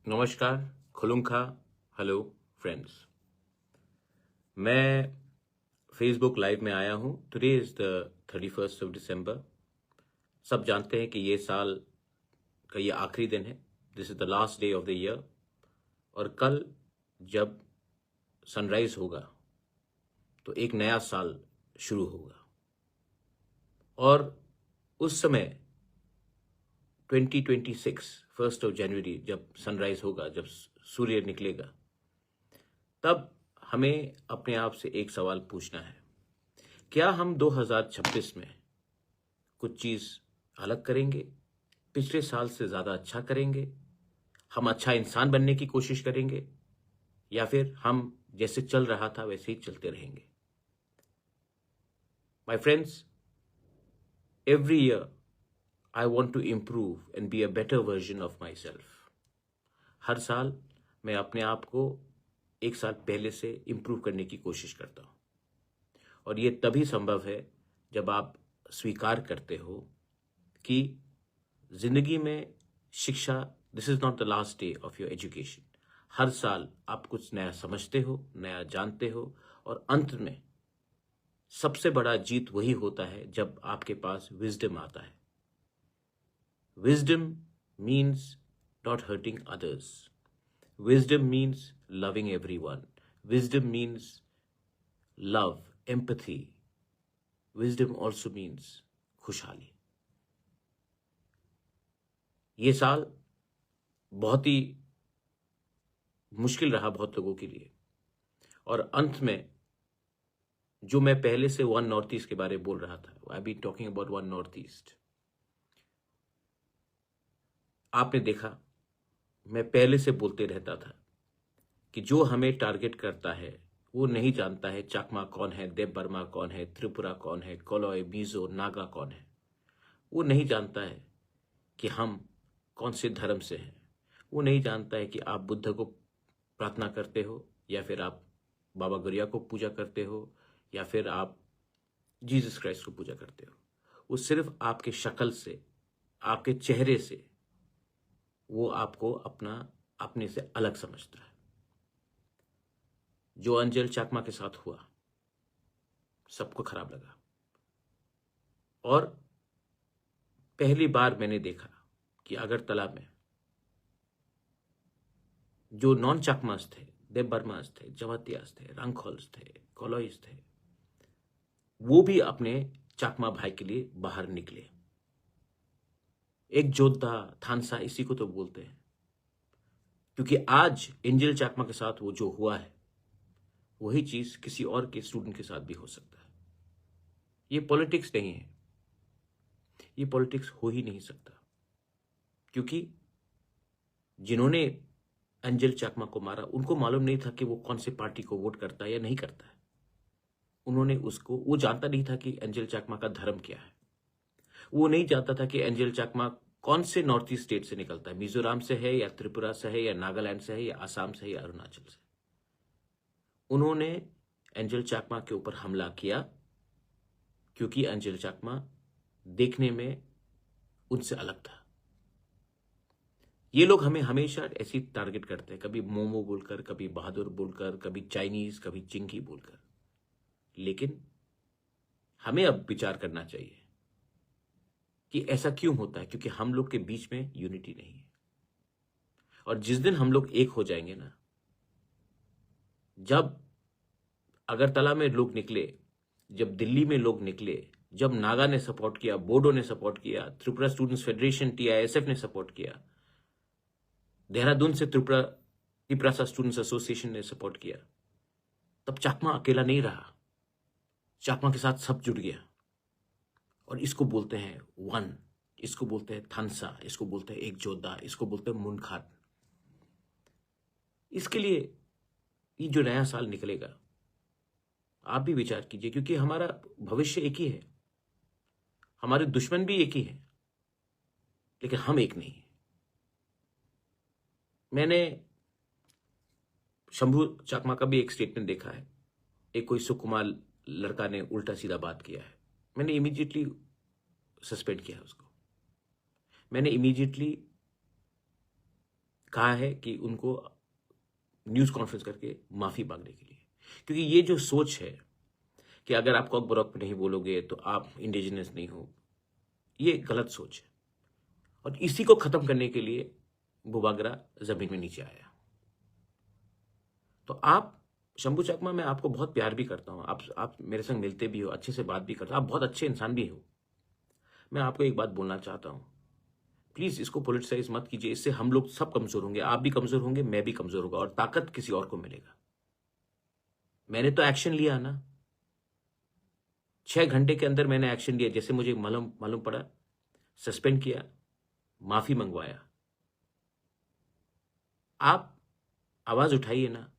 नमस्कार, खुलुंखा, hello friends. मैं Facebook live में आया हूँ। Today is the 31st of December. सब जानते हैं कि ये साल का ये आखिरी दिन है। This is the last day of the year. और कल जब सनराइज होगा तो एक नया साल शुरू होगा। और उस समय 2026 1st ऑफ जनवरी जब सनराइज होगा, जब सूर्य निकलेगा, तब हमें अपने आप से एक सवाल पूछना है, क्या हम 2026 में कुछ चीज़ अलग करेंगे, पिछले साल से ज़्यादा अच्छा करेंगे, हम अच्छा इंसान बनने की कोशिश करेंगे, या फिर हम जैसे चल रहा था वैसे ही चलते रहेंगे। My friends, every year I want to improve and be a better version of myself. हर साल मैं अपने आप को एक साल पहले से इम्प्रूव करने की कोशिश करता हूँ। और ये तभी संभव है जब आप स्वीकार करते हो कि जिंदगी में शिक्षा, this is not the last day of your education. हर साल आप कुछ नया समझते हो, नया जानते हो, और अंत में सबसे बड़ा जीत वही होता है जब आपके पास विजडम आता है। Wisdom means not hurting others. Wisdom means loving everyone. Wisdom means love, empathy. Wisdom also means खुशहाली। ये साल बहुत ही मुश्किल रहा बहुत लोगों के लिए। और अंत में जो मैं पहले से वन नॉर्थ ईस्ट के बारे में बोल रहा था, I be talking about one North East. आपने देखा, मैं पहले से बोलते रहता था कि जो हमें टारगेट करता है वो नहीं जानता है चाकमा कौन है, देव बर्मा कौन है, त्रिपुरा कौन है, कोलोय, बीजो, नागा कौन है। वो नहीं जानता है कि हम कौन से धर्म से हैं। वो नहीं जानता है कि आप बुद्ध को प्रार्थना करते हो, या फिर आप बाबा गुरिया को पूजा करते हो, या फिर आप जीसस क्राइस्ट को पूजा करते हो। वो सिर्फ आपके शक्ल से, आपके चेहरे से वो आपको अपने से अलग समझता है। जो अंजल चाकमा के साथ हुआ सबको खराब लगा। और पहली बार मैंने देखा कि अगरतला में जो नॉन चाकमास थे, देव बर्मास थे, जवातियास थे, रंगखोल्स थे, कोलोइस थे, वो भी अपने चाकमा भाई के लिए बाहर निकले। एक जोधा, थानसा, इसी को तो बोलते हैं। क्योंकि आज एंजल चाकमा के साथ वो जो हुआ है, वही चीज किसी और के स्टूडेंट के साथ भी हो सकता है। ये पॉलिटिक्स नहीं है, ये पॉलिटिक्स हो ही नहीं सकता। क्योंकि जिन्होंने अंजल चाकमा को मारा, उनको मालूम नहीं था कि वो कौन से पार्टी को वोट करता है या नहीं करता है। वो जानता नहीं था कि अंजल चाकमा का धर्म क्या है। वो नहीं जानता था कि अंजल चाकमा कौन से नॉर्थ ईस्ट स्टेट से निकलता है, मिजोरम से है या त्रिपुरा से है या नागालैंड से है या आसाम से है या अरुणाचल से। उन्होंने एंजल चाकमा के ऊपर हमला किया क्योंकि एंजल चाकमा देखने में उनसे अलग था। ये लोग हमें हमेशा ऐसी टारगेट करते हैं, कभी मोमो बोलकर, कभी बहादुर बोलकर, कभी चाइनीज, कभी चिंकी बोलकर। लेकिन हमें अब विचार करना चाहिए कि ऐसा क्यों होता है। क्योंकि हम लोग के बीच में यूनिटी नहीं है। और जिस दिन हम लोग एक हो जाएंगे ना, जब अगरतला में लोग निकले, जब दिल्ली में लोग निकले, जब नागा ने सपोर्ट किया, बोडो ने सपोर्ट किया, त्रिपुरा स्टूडेंट्स फेडरेशन TISF ने सपोर्ट किया, देहरादून से त्रिपुरा स्टूडेंट्स एसोसिएशन ने सपोर्ट किया, तब चाकमा अकेला नहीं रहा। चाकमा के साथ सब जुड़ गया। और इसको बोलते हैं वन, इसको बोलते हैं थानसा, इसको बोलते हैं एक जोधा, इसको बोलते हैं मुनखात। इसके लिए ये जो नया साल निकलेगा, आप भी विचार कीजिए। क्योंकि हमारा भविष्य एक ही है, हमारे दुश्मन भी एक ही है, लेकिन हम एक नहीं है। मैंने शंभू चाकमा का भी एक स्टेटमेंट देखा है। एक कोई सुकुमार लड़का ने उल्टा सीधा बात किया है, मैंने इमीडिएटली सस्पेंड किया उसको। मैंने इमीडिएटली कहा है कि उनको न्यूज़ कॉन्फ्रेंस करके माफ़ी मांगने के लिए, क्योंकि ये जो सोच है कि अगर आप कॉक बरॉक पे नहीं बोलोगे तो आप इंडिजिनस नहीं हो, ये गलत सोच है। और इसी को ख़त्म करने के लिए बुबागरा ज़मीन में नीचे आया। तो आप शंभू चकमा, मैं आपको बहुत प्यार भी करता हूँ, आप मेरे संग मिलते भी हो, अच्छे से बात भी करते हो, आप बहुत अच्छे इंसान भी हो। मैं आपको एक बात बोलना चाहता हूँ, प्लीज़ इसको पॉलिटिसाइज मत कीजिए, इससे हम लोग सब कमज़ोर होंगे, आप भी कमज़ोर होंगे, मैं भी कमज़ोर होगा, और ताकत किसी और को मिलेगा। मैंने तो एक्शन लिया ना, 6 घंटे के अंदर मैंने एक्शन लिया, जैसे मुझे मालूम पड़ा, सस्पेंड किया, माफ़ी मंगवाया। आप आवाज़ उठाइए ना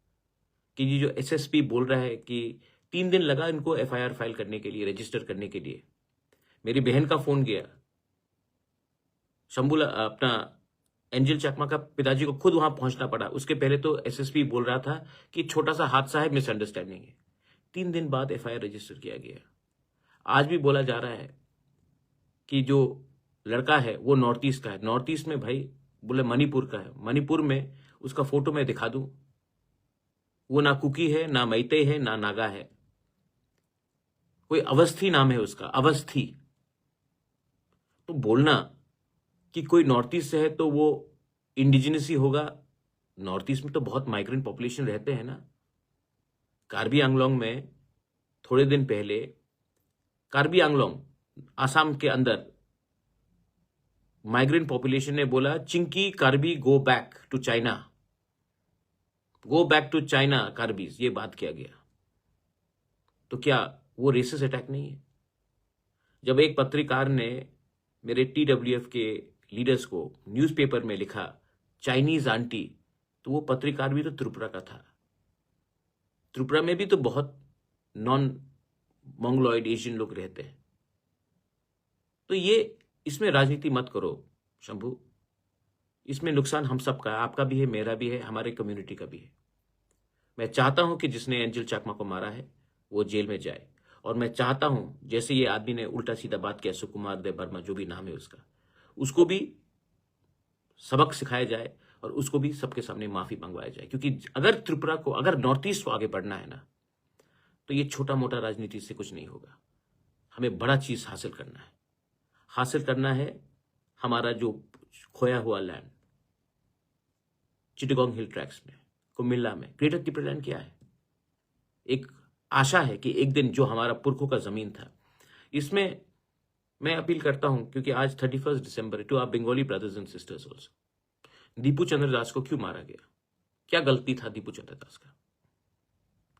कि ये जो एसएसपी बोल रहा है कि 3 दिन लगा इनको एफआईआर फाइल करने के लिए, रजिस्टर करने के लिए। मेरी बहन का फ़ोन गया, शंभू अपना एंजल चकमा का पिताजी को खुद वहां पहुंचना पड़ा। उसके पहले तो एसएसपी बोल रहा था कि छोटा सा हादसा है, मिसअंडरस्टैंडिंग है। 3 दिन बाद एफआईआर रजिस्टर किया गया। आज भी बोला जा रहा है कि जो लड़का है वो नॉर्थ ईस्ट का है। नॉर्थ ईस्ट में भाई बोले मणिपुर का है। मणिपुर में उसका फोटो मैं दिखा दूं, वो ना कुकी है, ना मैते है, ना नागा है, कोई अवस्थी नाम है उसका, अवस्थी। तो बोलना कि कोई नॉर्थ ईस्ट से है तो वो इंडिजिनस ही होगा, नॉर्थ ईस्ट में तो बहुत माइग्रेंट पॉपुलेशन रहते हैं ना। कार्बी आंगलोंग में थोड़े दिन पहले, कार्बी आंगलोंग आसाम के अंदर, माइग्रेंट पॉपुलेशन ने बोला chinky Karbi go back to China, go back to China Karbis, ये बात किया गया। तो क्या वो रेसिस्ट अटैक नहीं है? जब एक पत्रकार ने मेरे टीडब्ल्यूएफ के लीडर्स को न्यूज़पेपर में लिखा चाइनीज आंटी, तो वो पत्रकार भी तो त्रिपुरा का था। त्रिपुरा में भी तो बहुत नॉन मंगोलॉइड एशियन लोग रहते हैं। तो ये इसमें राजनीति मत करो शंभू, इसमें नुकसान हम सबका है, आपका भी है, मेरा भी है, हमारे कम्युनिटी का भी है। मैं चाहता हूं कि जिसने एंजल चकमा को मारा है वो जेल में जाए, और मैं चाहता हूं जैसे ये आदमी ने उल्टा सीधा बात किया, सुकुमार देव वर्मा जो भी नाम है उसका, उसको भी सबक सिखाया जाए और उसको भी सबके सामने माफी मंगवाया जाए। क्योंकि अगर त्रिपुरा को, अगर नॉर्थ ईस्ट को आगे बढ़ना है ना, तो ये छोटा मोटा राजनीति से कुछ नहीं होगा। हमें बड़ा चीज हासिल करना है, हासिल करना है हमारा जो खोया हुआ लैंड, चिटगोंग हिल ट्रैक्स में, कुमिल्ला में, ग्रेटर त्रिपुरा क्या है। एक आशा है कि एक दिन जो हमारा पुरखों का जमीन था, इसमें मैं अपील करता हूं, क्योंकि आज 31 दिसंबर, to our Bengali brothers and sisters also, Dipu Chandra Das को क्यों मारा गया? क्या गलती था दीपू चंद्र दास का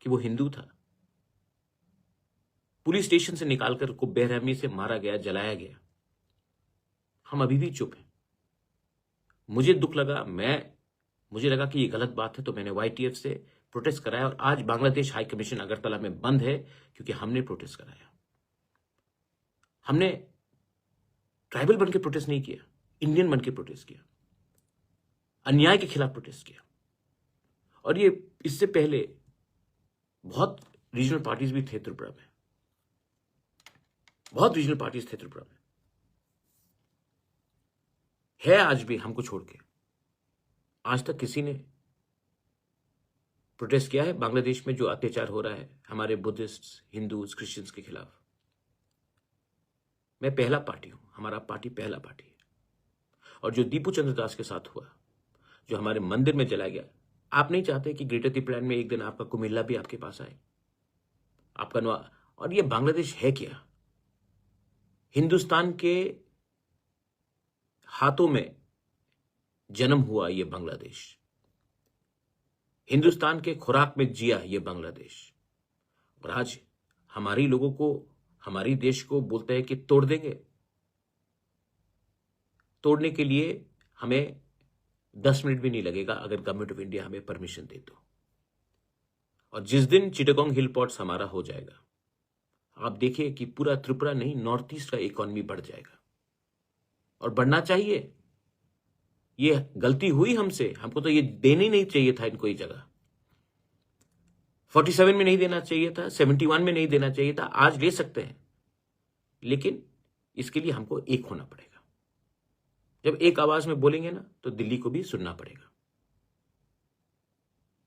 कि वो हिंदू था? पुलिस स्टेशन से निकालकर को बेरहमी से मारा गया, जलाया गया। हम अभी भी चुप हैं। मुझे दुख लगा, मुझे लगा कि ये गलत बात है, तो मैंने YTF से प्रोटेस्ट कराया, और आज बांग्लादेश हाई कमीशन अगरतला में बंद है क्योंकि हमने प्रोटेस्ट कराया। हमने ट्राइबल बन के प्रोटेस्ट नहीं किया, इंडियन बन के प्रोटेस्ट किया, अन्याय के खिलाफ प्रोटेस्ट किया। और ये इससे पहले बहुत रीजनल पार्टीज भी थे त्रिपुरा में, बहुत रीजनल पार्टीज थे त्रिपुरा में, है आज भी हमको छोड़ के। आज तक किसी ने प्रोटेस्ट किया है बांग्लादेश में जो अत्याचार हो रहा है हमारे बुद्धिस्ट, हिंदूज, क्रिश्चियंस के खिलाफ? मैं पहला पार्टी हूं, हमारा पार्टी पहला पार्टी है। और जो दीपू चंद्र दास के साथ हुआ, जो हमारे मंदिर में जलाया गया, आप नहीं चाहते कि ग्रेटर त्रिपुरा में एक दिन आपका कुमिल्ला भी आपके पास आए, आपका नवा? और ये बांग्लादेश है क्या? हिंदुस्तान के हाथों में जन्म हुआ ये बांग्लादेश, हिंदुस्तान के खुराक में जिया ये बांग्लादेश, और आज हमारी लोगों को, हमारी देश को बोलते हैं कि तोड़ देंगे। तोड़ने के लिए हमें 10 मिनट भी नहीं लगेगा अगर गवर्नमेंट ऑफ इंडिया हमें परमिशन दे तो। और जिस दिन चिटागोंग हिल पोर्ट्स हमारा हो जाएगा, आप देखिए कि पूरा त्रिपुरा नहीं, नॉर्थ ईस्ट का इकोनॉमी बढ़ जाएगा, और बढ़ना चाहिए। ये गलती हुई हमसे, हमको तो ये देना ही नहीं चाहिए था इनको ये जगह। 47 में नहीं देना चाहिए था, 71 में नहीं देना चाहिए था, आज ले सकते हैं, लेकिन इसके लिए हमको एक होना पड़ेगा। जब एक आवाज में बोलेंगे ना, तो दिल्ली को भी सुनना पड़ेगा।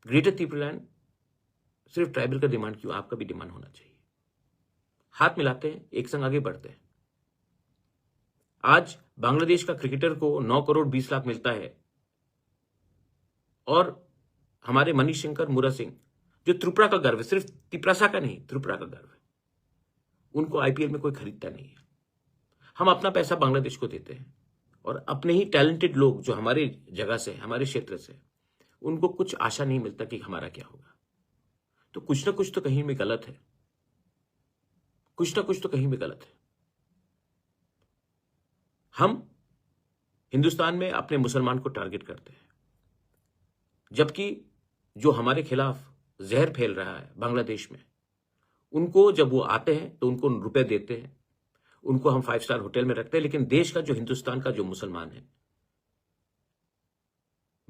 ग्रेटर त्रिपुरालैंड सिर्फ ट्राइबल का डिमांड क्यों, आपका भी डिमांड होना चाहिए। हाथ मिलाते हैं, एक संग आगे बढ़ते हैं। आज बांग्लादेश का क्रिकेटर को 9 करोड़ 20 लाख मिलता है और हमारे मणिशंकर मुरा सिंह जो त्रिपुरा का गर्व है, सिर्फ तिपरासा का नहीं, त्रिपुरा का गर्व है, उनको आईपीएल में कोई खरीदता नहीं है। हम अपना पैसा बांग्लादेश को देते हैं और अपने ही टैलेंटेड लोग जो हमारे जगह से, हमारे क्षेत्र से, उनको कुछ आशा नहीं मिलता कि हमारा क्या होगा। तो कुछ ना कुछ तो कहीं में गलत है, कुछ ना कुछ तो कहीं में गलत है। हम हिंदुस्तान में अपने मुसलमान को टारगेट करते हैं, जबकि जो हमारे खिलाफ जहर फैल रहा है बांग्लादेश में, उनको जब वो आते हैं तो उनको रुपए देते हैं, उनको हम 5 स्टार होटल में रखते हैं, लेकिन देश का जो हिंदुस्तान का जो मुसलमान है,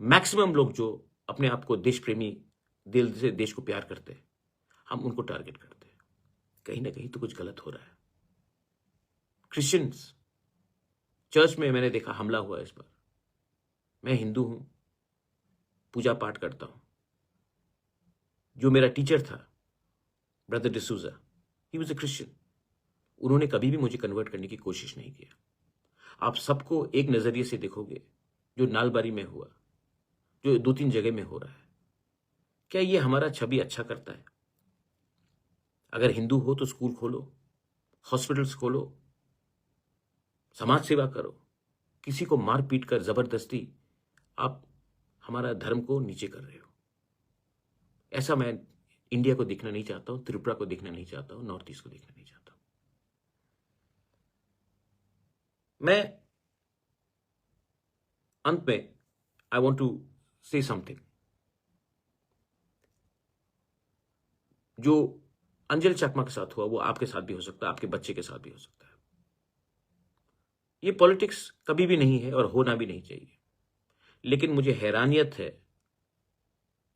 मैक्सिमम लोग जो अपने आप को देश प्रेमी, दिल से देश को प्यार करते हैं, हम उनको टारगेट करते हैं। कहीं ना कहीं तो कुछ गलत हो रहा है। क्रिश्चियंस चर्च में मैंने देखा हमला हुआ इस पर। मैं हिंदू हूं, पूजा पाठ करता हूं। जो मेरा टीचर था brother D'Souza, he was a Christian. उन्होंने कभी भी मुझे कन्वर्ट करने की कोशिश नहीं किया। आप सबको एक नजरिए से देखोगे, जो नालबारी में हुआ, जो 2-3 जगह में हो रहा है, क्या ये हमारा छवि अच्छा करता है? अगर हिंदू हो तो स्कूल खोलो, हॉस्पिटल्स खोलो, समाज सेवा करो। किसी को मार पीट कर जबरदस्ती आप हमारा धर्म को नीचे कर रहे हो। ऐसा मैं इंडिया को देखना नहीं चाहता हूं, त्रिपुरा को देखना नहीं चाहता हूं, नॉर्थ ईस्ट को देखना नहीं चाहता हूं। मैं अंत में I want to say something. जो अंजल चकमा के साथ हुआ वो आपके साथ भी हो सकता है, आपके बच्चे के साथ भी हो सकता है। ये पॉलिटिक्स कभी भी नहीं है और होना भी नहीं चाहिए। लेकिन मुझे हैरानियत है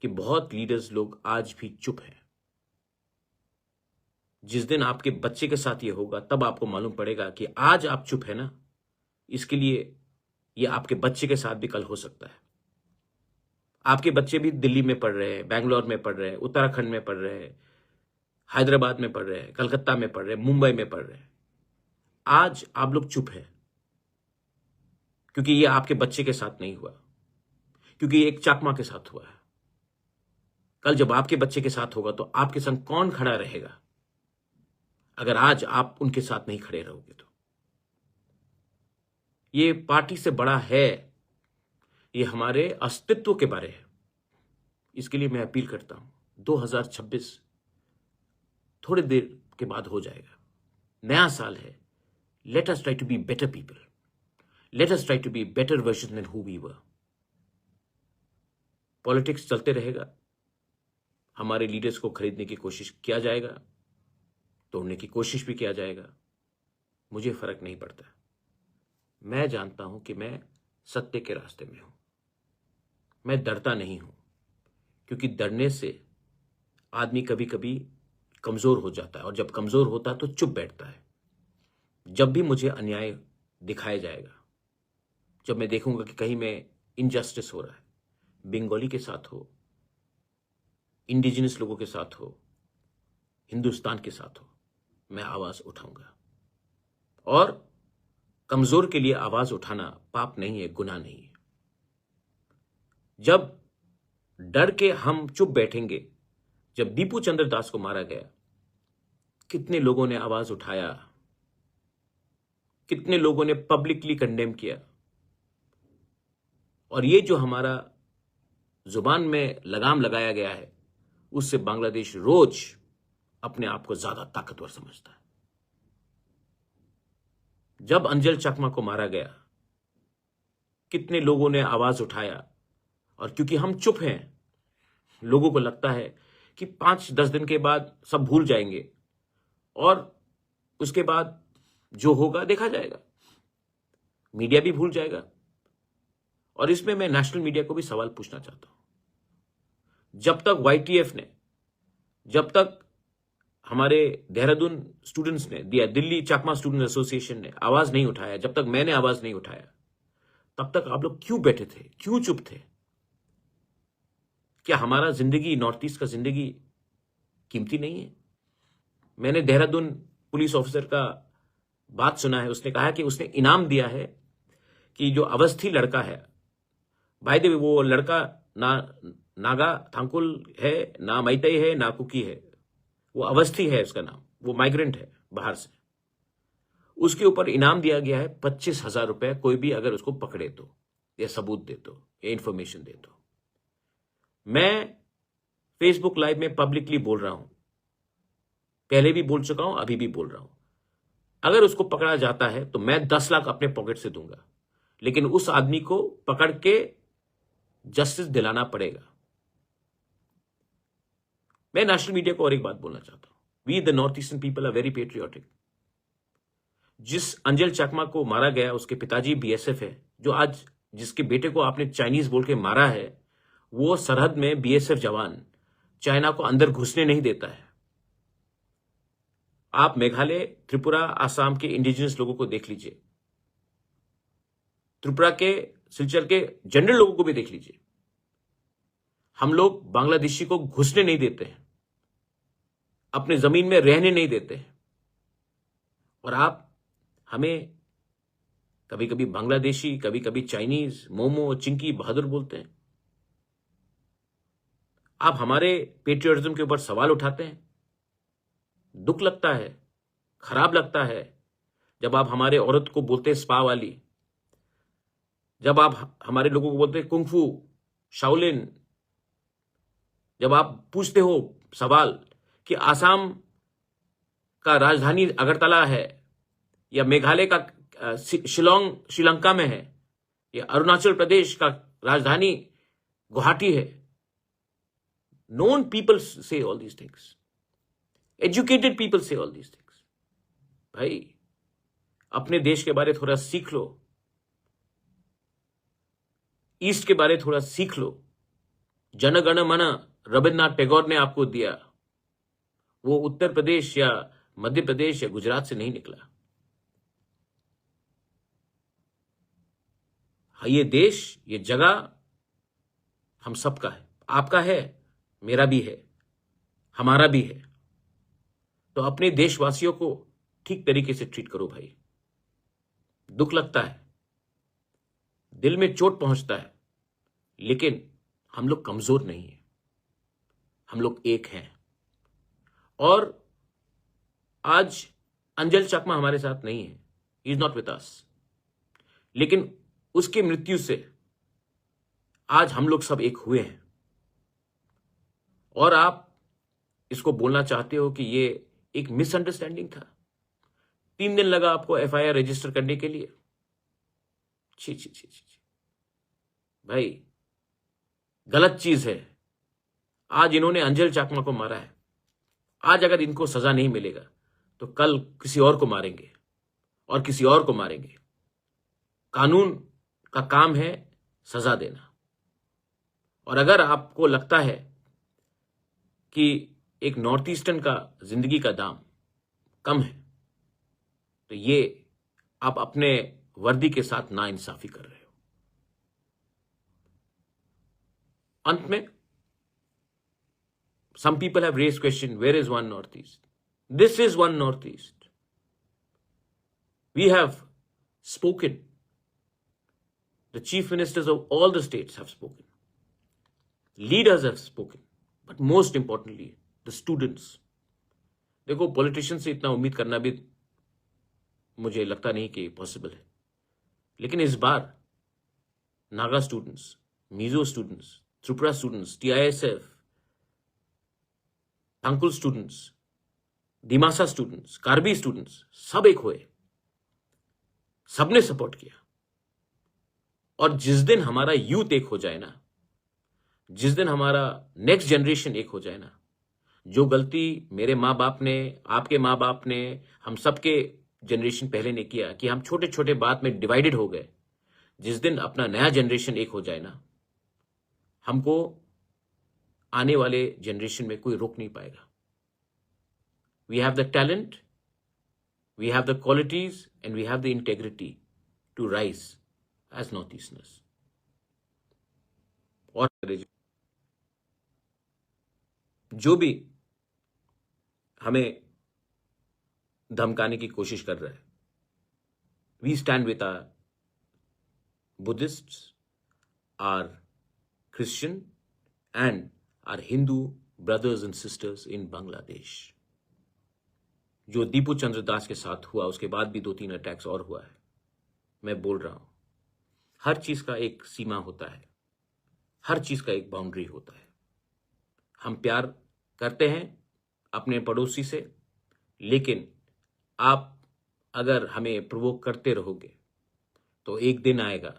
कि बहुत लीडर्स लोग आज भी चुप हैं। जिस दिन आपके बच्चे के साथ ये होगा तब आपको मालूम पड़ेगा कि आज आप चुप है ना, इसके लिए ये आपके बच्चे के साथ भी कल हो सकता है। आपके बच्चे भी दिल्ली में पढ़ रहे हैं, बैंगलोर में पढ़ रहे हैं, उत्तराखंड में पढ़ रहे हैं, हैदराबाद में पढ़ रहे हैं, कलकत्ता में पढ़ रहे हैं, मुंबई में पढ़ रहे हैं। आज आप लोग चुप हैं क्योंकि ये आपके बच्चे के साथ नहीं हुआ, क्योंकि ये एक चाकमा के साथ हुआ है। कल जब आपके बच्चे के साथ होगा तो आपके संग कौन खड़ा रहेगा अगर आज आप उनके साथ नहीं खड़े रहोगे? तो ये पार्टी से बड़ा है, ये हमारे अस्तित्व के बारे है। इसके लिए मैं अपील करता हूं, 2026 थोड़ी देर के बाद हो जाएगा, नया साल है। Let us try to be better people, let us try to be better version than who we were. Politics चलते रहेगा, हमारे लीडर्स को खरीदने की कोशिश किया जाएगा, तोड़ने की कोशिश भी किया जाएगा, मुझे फर्क नहीं पड़ता। मैं जानता हूं कि मैं सत्य के रास्ते में हूं। मैं डरता नहीं हूं, क्योंकि डरने से आदमी कभी कभी कमजोर हो जाता है, और जब कमजोर होता है तो चुप बैठता है। जब भी मुझे अन्याय दिखाया जाएगा, जब मैं देखूंगा कि कहीं में इनजस्टिस हो रहा है, बंगाली के साथ हो, इंडिजिनस लोगों के साथ हो, हिंदुस्तान के साथ हो, मैं आवाज उठाऊंगा। और कमजोर के लिए आवाज उठाना पाप नहीं है, गुनाह नहीं है। जब डर के हम चुप बैठेंगे, जब दीपू चंद्र दास को मारा गया, कितने लोगों ने आवाज उठाया, कितने लोगों ने पब्लिकली कंडेम किया। और ये जो हमारा जुबान में लगाम लगाया गया है, उससे बांग्लादेश रोज अपने आप को ज्यादा ताकतवर समझता है। जब अंजल चकमा को मारा गया, कितने लोगों ने आवाज उठाया, और क्योंकि हम चुप हैं, लोगों को लगता है कि 5-10 दिन के बाद सब भूल जाएंगे और उसके बाद जो होगा देखा जाएगा, मीडिया भी भूल जाएगा। और इसमें मैं नेशनल मीडिया को भी सवाल पूछना चाहता हूं। जब तक YTF ने, जब तक हमारे देहरादून स्टूडेंट्स ने दिया, दिल्ली चकमा स्टूडेंट एसोसिएशन ने आवाज नहीं उठाया, जब तक मैंने आवाज नहीं उठाया, तब तक आप लोग क्यों बैठे थे, क्यों चुप थे? क्या हमारा जिंदगी, नॉर्थ ईस्ट का जिंदगी कीमती नहीं है? मैंने देहरादून पुलिस ऑफिसर का बात सुना है, उसने कहा कि उसने इनाम दिया है कि जो अवस्थी लड़का है, भाई देव वो लड़का ना नागा थांकुल है, ना मैतई है, ना कुकी है, वो अवस्थी है उसका नाम, वो माइग्रेंट है बाहर से, उसके ऊपर इनाम दिया गया है 25,000 रुपए, कोई भी अगर उसको पकड़े तो, या सबूत दे तो, या इंफॉर्मेशन दे तो। मैं फेसबुक लाइव में पब्लिकली बोल रहा हूं, पहले भी बोल चुका हूं, अभी भी बोल रहा हूं, अगर उसको पकड़ा जाता है तो मैं 10 लाख अपने पॉकेट से दूंगा, लेकिन उस आदमी को पकड़ के जस्टिस दिलाना पड़ेगा। मैं नेशनल मीडिया को और एक बात बोलना चाहता हूं, we the north eastern people are very patriotic. जिस अंजल चकमा को मारा गया, उसके पिताजी बीएसएफ है, जो आज जिसके बेटे को आपने चाइनीज बोल के मारा है, वो सरहद में बीएसएफ जवान चाइना को अंदर घुसने नहीं देता है। आप मेघालय, त्रिपुरा, आसाम के इंडिजिनस लोगों को देख लीजिए, त्रिपुरा के, सिलचर के जनरल लोगों को भी देख लीजिए। हम लोग बांग्लादेशी को घुसने नहीं देते हैं, अपने जमीन में रहने नहीं देते हैं, और आप हमें कभी कभी बांग्लादेशी, कभी कभी चाइनीज, मोमो, चिंकी, बहादुर बोलते हैं। आप हमारे पेट्रियटिज्म के ऊपर सवाल उठाते हैं। दुख लगता है, खराब लगता है जब आप हमारे औरत को बोलते हैं स्पा वाली, जब आप हमारे लोगों को बोलते हैं कुंफू, शाओलिन, जब आप पूछते हो सवाल कि आसाम का राजधानी अगरतला है, या मेघालय का शिलोंग श्रीलंका में है, या अरुणाचल प्रदेश का राजधानी गुवाहाटी है। नोन पीपल से all these things, educated people से ऑल दीज थिंग्स। भाई अपने देश के बारे थोड़ा सीख लो, ईस्ट के बारे थोड़ा सीख लो। जन गण मन रविन्द्रनाथ टैगोर ने आपको दिया, वो उत्तर प्रदेश या मध्य प्रदेश या गुजरात से नहीं निकला। ये देश, ये जगह हम सबका है, आपका है, मेरा भी है, हमारा भी है। तो अपने देशवासियों को ठीक तरीके से ट्रीट करो भाई। दुख लगता है, दिल में चोट पहुंचता है, लेकिन हम लोग कमजोर नहीं है, हम लोग एक हैं। और आज अंजल चकमा हमारे साथ नहीं है, he is not with us, लेकिन उसकी मृत्यु से आज हम लोग सब एक हुए हैं। और आप इसको बोलना चाहते हो कि ये एक मिसअंडरस्टैंडिंग था, 3 दिन लगा आपको एफआईआर रजिस्टर करने के लिए। छी छी छी छी, भाई गलत चीज है। आज इन्होंने अंजल चकमा को मारा है, आज अगर इनको सजा नहीं मिलेगा तो कल किसी और को मारेंगे और किसी और को मारेंगे। कानून का काम है सजा देना। और अगर आपको लगता है कि एक नॉर्थ ईस्टर्न का जिंदगी का दाम कम है, तो ये आप अपने वर्दी के साथ नाइंसाफी कर रहे हो। अंत में some people have raised question, where is one Northeast? This is one Northeast. We have spoken. The chief ministers of all the states have spoken. Leaders have spoken. But most importantly, the students. देखो, politician से इतना उम्मीद करना भी मुझे लगता नहीं कि पॉसिबल है, लेकिन इस बार Naga students, Mizo students, Tripura students, TISF, अंकुल students, Dimasa students, Karbi students, सब एक हुए, सबने सपोर्ट किया। और जिस दिन हमारा यूथ एक हो जाए ना, जिस दिन हमारा नेक्स्ट जनरेशन एक हो जाए ना, जो गलती मेरे माँ बाप ने, आपके माँ बाप ने, हम सबके जनरेशन पहले ने किया कि हम छोटे छोटे बात में डिवाइडेड हो गए, जिस दिन अपना नया जनरेशन एक हो जाए ना, हमको आने वाले जनरेशन में कोई रोक नहीं पाएगा। We have the talent, we have the qualities and we have the integrity to rise as North Easterners. और जो भी हमें धमकाने की कोशिश कर रहा है, we stand with our Buddhists, our Christian and our Hindu brothers and sisters in Bangladesh. जो दीपू चंद्र दास के साथ हुआ, उसके बाद भी 2-3 अटैक्स और हुआ है। मैं बोल रहा हूं, हर चीज का एक सीमा होता है, हर चीज का एक बाउंड्री होता है। हम प्यार करते हैं अपने पड़ोसी से, लेकिन आप अगर हमें प्रोवोक करते रहोगे तो एक दिन आएगा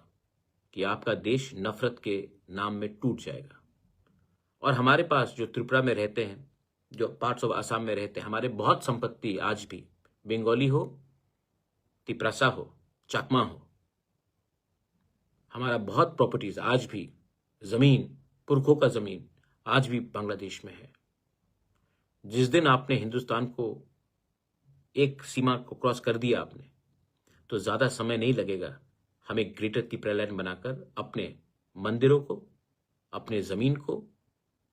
कि आपका देश नफरत के नाम में टूट जाएगा। और हमारे पास जो त्रिपुरा में रहते हैं, जो पार्ट्स ऑफ आसाम में रहते हैं, हमारे बहुत संपत्ति आज भी, बंगाली हो, तिपरासा हो, चाकमा हो, हमारा बहुत प्रॉपर्टीज आज भी, जमीन, पुरखों का जमीन आज भी बांग्लादेश में है। जिस दिन आपने हिंदुस्तान को एक सीमा को क्रॉस कर दिया आपने, तो ज्यादा समय नहीं लगेगा हमें ग्रेटर त्रिपुरालैंड बनाकर अपने मंदिरों को, अपने जमीन को,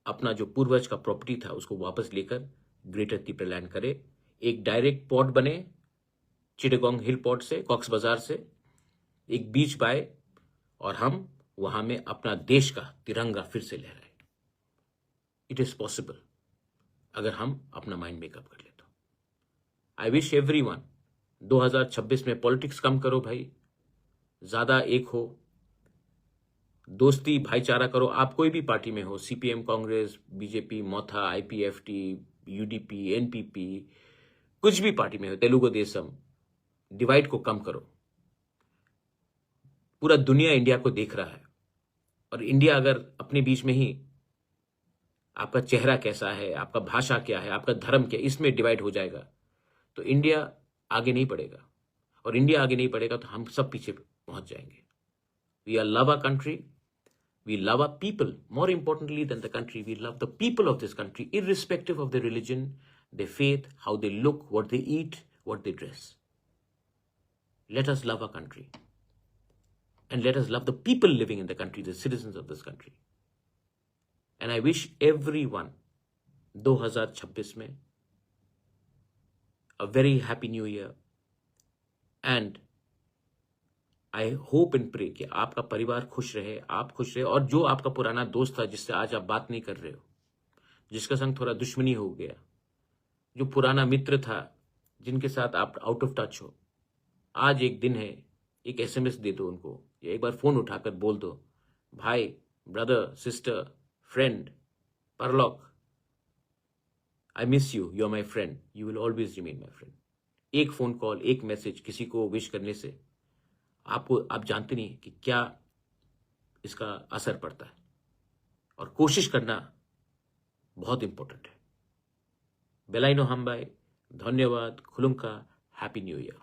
अपना जो पूर्वज का प्रॉपर्टी था उसको वापस लेकर ग्रेटर त्रिपुरालैंड करे। एक डायरेक्ट पोर्ट बने चिटागोंग हिल पोर्ट से, कॉक्स बाजार से, एक बीच बाय, और हम वहां में अपना देश का तिरंगा फिर से लहराए। इट इज पॉसिबल अगर हम अपना माइंड मेकअप कर ले तो। आई विश एवरीवन 2026 में पॉलिटिक्स कम करो भाई, ज्यादा एक हो, दोस्ती भाईचारा करो। आप कोई भी पार्टी में हो, सीपीएम, कांग्रेस, बीजेपी, मोथा, आईपीएफटी, यूडीपी, एनपीपी, कुछ भी पार्टी में हो, तेलुगु देशम, डिवाइड को कम करो। पूरा दुनिया इंडिया को देख रहा है, और इंडिया अगर अपने बीच में ही आपका चेहरा कैसा है, आपका भाषा क्या है, आपका धर्म क्या, इसमें डिवाइड हो जाएगा तो इंडिया आगे नहीं बढ़ेगा, और इंडिया आगे नहीं बढ़ेगा तो हम सब पीछे पहुंच जाएंगे। We are love a country, we love our people. More importantly than the country, we love the people of this country, irrespective of their religion, their faith, how they look, what they eat, what they dress. Let us love our country. And let us love the people living in the country, the citizens of this country. And I wish everyone 2026 में a very happy new year. And I hope and pray कि आपका परिवार खुश रहे, आप खुश रहे, और जो आपका पुराना दोस्त था जिससे आज आप बात नहीं कर रहे हो, जिसका संग थोड़ा दुश्मनी हो गया, जो पुराना मित्र था जिनके साथ आप आउट ऑफ टच हो, आज एक दिन है, एक एसएमएस दे दो उनको, या एक बार फोन उठाकर बोल दो, भाई, ब्रदर, सिस्टर, फ्रेंड, परलोक, I miss you, you are my friend, you will always remain my friend. एक फोन कॉल, एक मैसेज किसी को विश करने से आप जानते नहीं कि क्या इसका असर पड़ता है, और कोशिश करना बहुत इंपॉर्टेंट है। बेलाइनो हमबाई, धन्यवाद, खुलुमका, हैप्पी न्यू ईयर।